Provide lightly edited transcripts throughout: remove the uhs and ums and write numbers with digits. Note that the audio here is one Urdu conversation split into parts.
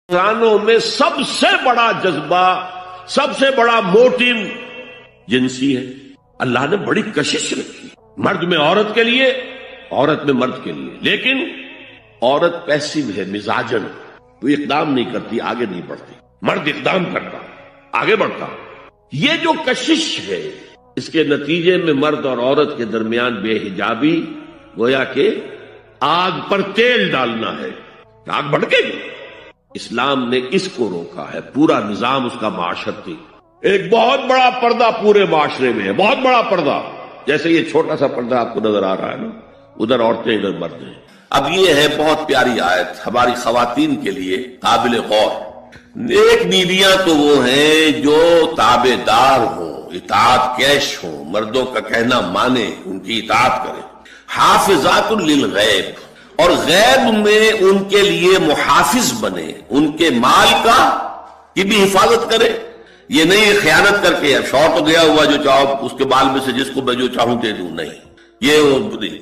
انسانوں میں سب سے بڑا جذبہ، سب سے بڑا موٹو جنسی ہے۔ اللہ نے بڑی کشش رکھی، مرد میں عورت کے لیے، عورت میں مرد کے لیے، لیکن عورت پیسو ہے، مزاجن، وہ اقدام نہیں کرتی، آگے نہیں بڑھتی، مرد اقدام کرتا، آگے بڑھتا۔ یہ جو کشش ہے، اس کے نتیجے میں مرد اور عورت کے درمیان بے حجابی گویا کہ آگ پر تیل ڈالنا ہے، آگ بھڑکے گی۔ اسلام نے اس کو روکا ہے، پورا نظام اس کا معاشرتی، ایک بہت بڑا پردہ پورے معاشرے میں ہے، بہت بڑا پردہ، جیسے یہ چھوٹا سا پردہ آپ کو نظر آ رہا ہے نا، ادھر عورتیں ادھر مرد ہیں۔ اب یہ ہے بہت پیاری آیت ہماری خواتین کے لیے قابل غور۔ نیک بیویاں تو وہ ہیں جو تابع دار ہوں، اطاعت کیش ہوں، مردوں کا کہنا مانے، ان کی اطاعت کرے۔ حافظات للغیب، اور غیب میں ان کے لیے محافظ بنے، ان کے مال کی بھی حفاظت کرے۔ یہ نہیں خیانت کر کے اب شوہر تو گیا ہوا، جو چاہو اس کے مال میں سے جس کو میں جو چاہوں دے دوں، نہیں، یہ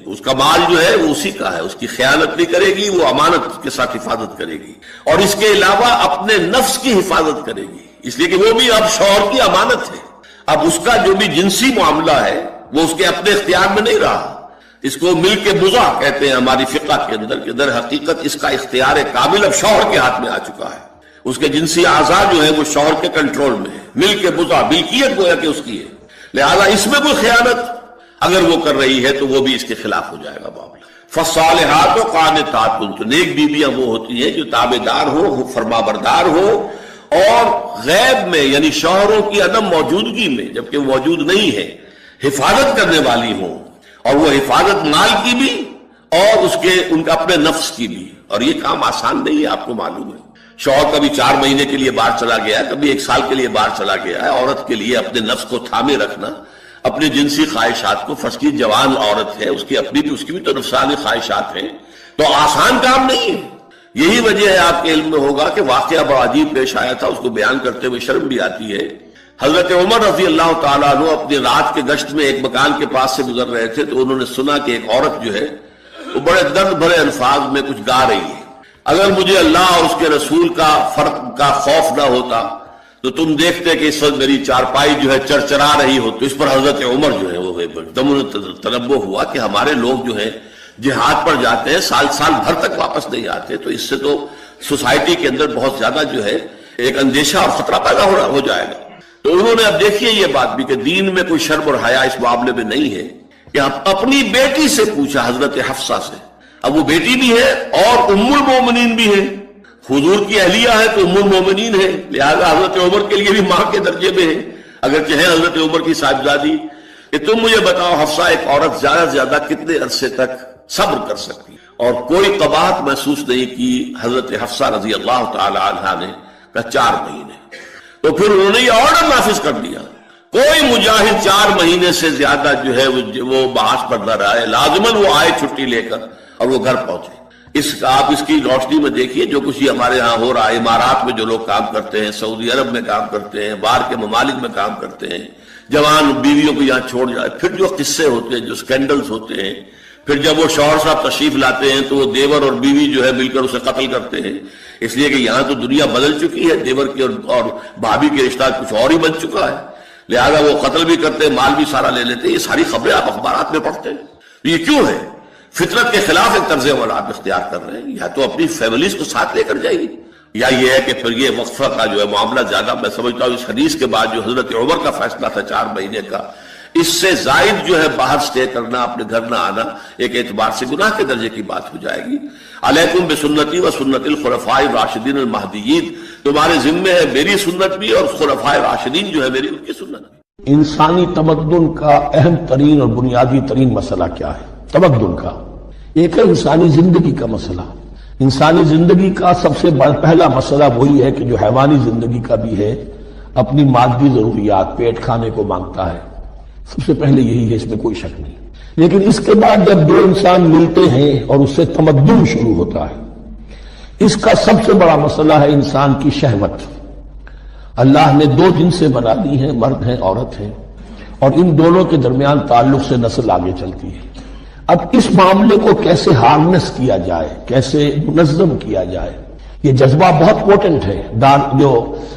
اس کا مال جو ہے وہ اسی کا ہے، اس کی خیانت نہیں کرے گی، وہ امانت کے ساتھ حفاظت کرے گی، اور اس کے علاوہ اپنے نفس کی حفاظت کرے گی، اس لیے کہ وہ بھی اب شوہر کی امانت ہے۔ اب اس کا جو بھی جنسی معاملہ ہے وہ اس کے اپنے اختیار میں نہیں رہا، اس کو مل کے بزا کہتے ہیں ہماری فقہ کے اندر، کہ در حقیقت اس کا اختیار کامل اب شوہر کے ہاتھ میں آ چکا ہے، اس کے جنسی اعضاء جو ہے وہ شوہر کے کنٹرول میں ہے، مل کے بزا، ملکیت گویا کہ اس کی ہے، لہذا اس میں کوئی خیانت اگر وہ کر رہی ہے تو وہ بھی اس کے خلاف ہو جائے گا معاملہ۔ فالصالحات قانتات، تو نیک بیویاں وہ ہوتی ہیں جو تابع دار ہو، فرما بردار ہو، اور غیب میں یعنی شوہروں کی عدم موجودگی میں جبکہ وہ موجود نہیں ہے حفاظت کرنے والی ہوں، اور وہ حفاظت مال کی بھی اور ان کا اپنے نفس کی بھی۔ اور یہ کام آسان نہیں ہے، آپ کو معلوم ہے، شوہر کبھی 4 مہینے کے لیے باہر چلا گیا ہے، کبھی 1 سال کے لیے باہر چلا گیا ہے، عورت کے لیے اپنے نفس کو تھامے رکھنا، اپنی جنسی خواہشات کو، فرض کی جوان عورت ہے، اس کی بھی تو نفسانی خواہشات ہیں، تو آسان کام نہیں ہے۔ یہی وجہ ہے، آپ کے علم میں ہوگا کہ واقعہ بڑا عجیب پیش آیا تھا، اس کو بیان کرتے ہوئے شرم بھی آتی ہے۔ حضرت عمر رضی اللہ تعالیٰ عنہ اپنی رات کے گشت میں ایک مکان کے پاس سے گزر رہے تھے، تو انہوں نے سنا کہ ایک عورت جو ہے وہ بڑے درد بھرے الفاظ میں کچھ گا رہی ہے۔ اگر مجھے اللہ اور اس کے رسول کا فرق کا خوف نہ ہوتا تو تم دیکھتے کہ اس وقت میری چارپائی جو ہے چرچرا رہی ہو۔ تو اس پر حضرت عمر جو ہے وہ دم تنبہ ہوا کہ ہمارے لوگ جو ہیں جہاد پر جاتے ہیں، سال بھر تک واپس نہیں آتے، تو اس سے تو سوسائٹی کے اندر بہت زیادہ جو ہے ایک اندیشہ اور خطرہ پیدا ہو جائے گا۔ تو انہوں نے اب دیکھیے یہ بات بھی کہ دین میں کوئی شرم اور حیا اس معاملے میں نہیں ہے، کہ اپنی بیٹی سے پوچھا، حضرت حفصہ سے، اب وہ بیٹی بھی ہے اور ام المومنین بھی ہے، حضور کی اہلیہ ہے تو ام المومنین ہے، لہذا حضرت عمر کے لیے بھی ماں کے درجے میں ہے، اگرچہ ہے حضرت عمر کی صاحبزادی، کہ تم مجھے بتاؤ حفصہ، ایک عورت زیادہ سے زیادہ کتنے عرصے تک صبر کر سکتی؟ اور کوئی قباحت محسوس نہیں کی حضرت حفصہ رضی اللہ تعالی عنہا نے، کہا 4 مہینے۔ تو پھر انہوں نے یہ آرڈر نافذ کر دیا، کوئی مجاہد 4 مہینے سے زیادہ جو ہے وہ بحث پر نہ رہے، لازماً وہ آئے چھٹی لے کر اور وہ گھر پہنچے۔ آپ اس کی روشنی میں دیکھیے جو کچھ یہ ہمارے ہاں ہو رہا ہے، امارات میں جو لوگ کام کرتے ہیں، سعودی عرب میں کام کرتے ہیں، باہر کے ممالک میں کام کرتے ہیں، جوان بیویوں کو یہاں چھوڑ جائے، پھر جو قصے ہوتے ہیں، جو سکینڈلز ہوتے ہیں، پھر جب وہ شوہر صاحب تشریف لاتے ہیں تو وہ دیور اور بیوی جو ہے مل کر اسے قتل کرتے ہیں، اس لیے کہ یہاں تو دنیا بدل چکی ہے، دیور کی اور بھابھی کے رشتہ کچھ اور ہی بن چکا ہے، لہذا وہ قتل بھی کرتے ہیں، مال بھی سارا لے لیتے ہیں۔ یہ ساری خبریں آپ اخبارات میں پڑھتے ہیں، یہ کیوں ہے؟ فطرت کے خلاف ایک طرز عمل آپ اختیار کر رہے ہیں، یا تو اپنی فیملیز کو ساتھ لے کر جائیے، یا یہ ہے کہ پھر یہ وقفہ کا جو ہے معاملہ زیادہ، میں سمجھتا ہوں اس حدیث کے بعد جو حضرت عمر کا فیصلہ تھا 4 مہینے کا، اس سے زائد جو ہے باہر سٹے کرنا، اپنے گھر نہ آنا، ایک اعتبار سے گناہ کے درجے کی بات ہو جائے گی۔ علیکم بسنتی و سنت الخلفاء الراشدین المہدیین، تمہارے ذمے ہے میری سنت بھی اور خلفاء راشدین جو ہے میری ان کی سنت بھی۔ انسانی تمدن کا اہم ترین اور بنیادی ترین مسئلہ کیا ہے؟ تمدن کا ایک ہے انسانی زندگی کا مسئلہ۔ انسانی زندگی کا سب سے پہلا مسئلہ وہی ہے کہ جو حیوانی زندگی کا بھی ہے، اپنی مادی ضروریات، پیٹ کھانے کو مانگتا ہے، سب سے پہلے یہی ہے، اس میں کوئی شک نہیں۔ لیکن اس کے بعد جب 2 انسان ملتے ہیں اور اس سے تمدن شروع ہوتا ہے، اس کا سب سے بڑا مسئلہ ہے انسان کی شہوت۔ اللہ نے 2 جنسیں بنا دی ہیں، مرد ہیں، عورت ہیں، اور ان دونوں کے درمیان تعلق سے نسل آگے چلتی ہے۔ اب اس معاملے کو کیسے ہارنس کیا جائے، کیسے منظم کیا جائے، یہ جذبہ بہت پوٹنٹ ہے. جو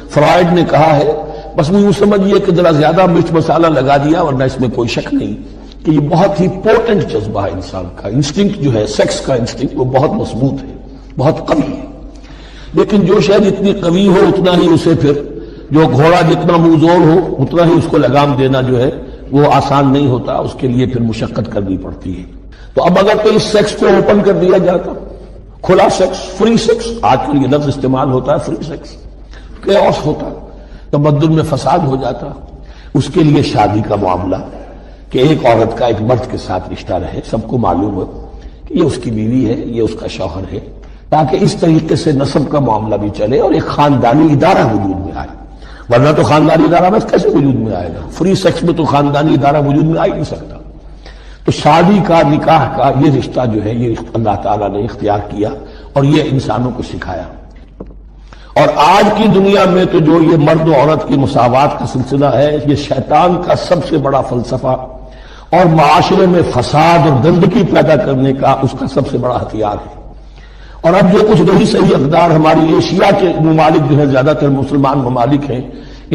فرائڈ نے کہا ہے، بس وہ یوں سمجھیے کہ ذرا زیادہ مرچ مسالہ لگا دیا، ورنہ اس میں کوئی شک نہیں کہ یہ بہت ہی پوٹنٹ جذبہ ہے انسان کا. انسٹنکٹ جو ہے، سیکس کا انسٹنکٹ، وہ بہت مضبوط ہے، بہت قوی ہے. لیکن جو شے جتنی قوی ہو اتنا ہی اسے پھر، جو گھوڑا جتنا منہ ہو اتنا ہی اس کو لگام دینا جو ہے وہ آسان نہیں ہوتا، اس کے لیے پھر مشقت کرنی پڑتی ہے. تو اب اگر تو اس سیکس کو اوپن کر دیا جاتا، کھلا سیکس، فری سیکس، آج کل یہ لفظ استعمال ہوتا ہے فری سیکس، کیوس ہوتا، تمدن میں فساد ہو جاتا. اس کے لیے شادی کا معاملہ کہ ایک عورت کا ایک مرد کے ساتھ رشتہ رہے، سب کو معلوم ہو کہ یہ اس کی بیوی ہے، یہ اس کا شوہر ہے، تاکہ اس طریقے سے نسب کا معاملہ بھی چلے اور ایک خاندانی ادارہ وجود میں آئے. ورنہ تو خاندانی ادارہ بس کیسے وجود میں آئے گا؟ فری سیکس میں تو خاندانی ادارہ وجود میں آ ہی نہیں سکتا. تو شادی کا، نکاح کا یہ رشتہ جو ہے، یہ رشتہ اللہ تعالیٰ نے اختیار کیا اور یہ انسانوں کو سکھایا. اور آج کی دنیا میں تو جو یہ مرد و عورت کی مساوات کا سلسلہ ہے، یہ شیطان کا سب سے بڑا فلسفہ اور معاشرے میں فساد اور گندگی پیدا کرنے کا اس کا سب سے بڑا ہتھیار ہے. اور اب جو کچھ رہی صحیح اقدار ہماری ایشیا کے ممالک جو ہے، زیادہ تر مسلمان ممالک ہیں،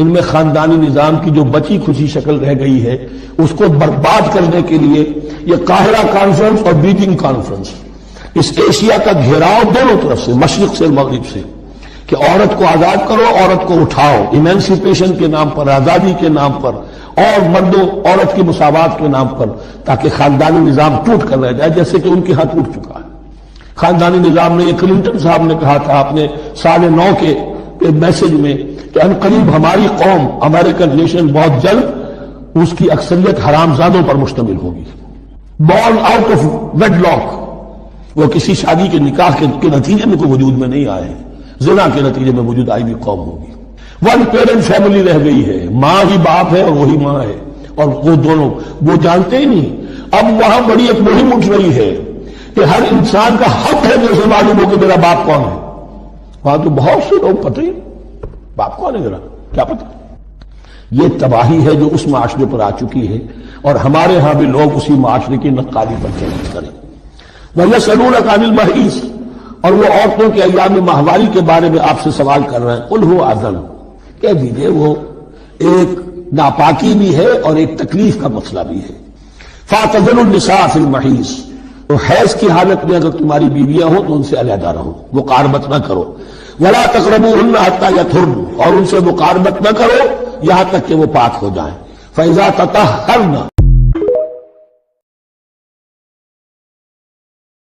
ان میں خاندانی نظام کی جو بچی کھچی شکل رہ گئی ہے اس کو برباد کرنے کے لیے یہ قاہرہ کانفرنس اور بیجنگ کانفرنس، اس ایشیا کا گھیراؤ دونوں طرف سے، مشرق سے مغرب سے، کہ عورت کو آزاد کرو، عورت کو اٹھاؤ، ایمینسیپیشن کے نام پر، آزادی کے نام پر، اور مرد و عورت کی مساوات کے نام پر، تاکہ خاندانی نظام ٹوٹ کر رہ جائے، جیسے کہ ان کے ہاں ٹوٹ چکا ہے. خاندانی نظام نے، یہ کلنٹن صاحب نے کہا تھا اپنے 9.5 کے میسج میں کہ ان قریب ہماری قوم، امریکن نیشن، بہت جلد اس کی اکثریت حرامزادوں پر مشتمل ہوگی. Born out of wedlock, وہ کسی شادی کے نکاح کے نتیجے میں کوئی وجود میں نہیں آئے، زنا کے نتیجے میں وجود آئی ہوئی قوم ہوگی. ون پیرنٹ فیملی رہ گئی ہے، ماں ہی باپ ہے اور وہی ماں ہے، اور وہ دونوں وہ جانتے ہی نہیں. اب وہاں بڑی ایک مہم اٹھ رہی ہے کہ ہر انسان کا حق ہے کہ اسے معلوم ہو کہ میرا باپ کون ہے. وہاں تو بہت سے لوگ پتہ ہی باپ کون ہے، میرا کیا پتہ. یہ تباہی ہے جو اس معاشرے پر آ چکی ہے، اور ہمارے ہاں بھی لوگ اسی معاشرے کی نقالی پر چیلنج کریں. وَيَسْأَلُونَكَ عَنِ الْمَحِيضِ، اور وہ عورتوں کے ایام ماہواری کے بارے میں آپ سے سوال کر رہے ہیں. قُلْ هُوَ أَذًى، کہہ دیجئے وہ ایک ناپاکی بھی ہے اور ایک تکلیف کا مسئلہ بھی ہے. فَاعْتَزِلُوا النِّسَاءَ فِي الْمَحِيضِ، تو حیض کی حالت میں اگر تمہاری بیویاں ہوں تو ان سے علیحدہ رہو، مقاربت نہ کرو. وَلَا تَقْرَبُوهُنَّ حَتَّى يَطْهُرْنَ، اور ان سے مقاربت نہ کرو یہاں تک کہ وہ پاک ہو جائیں. فَإِذَا تَطَهَّرْنَ،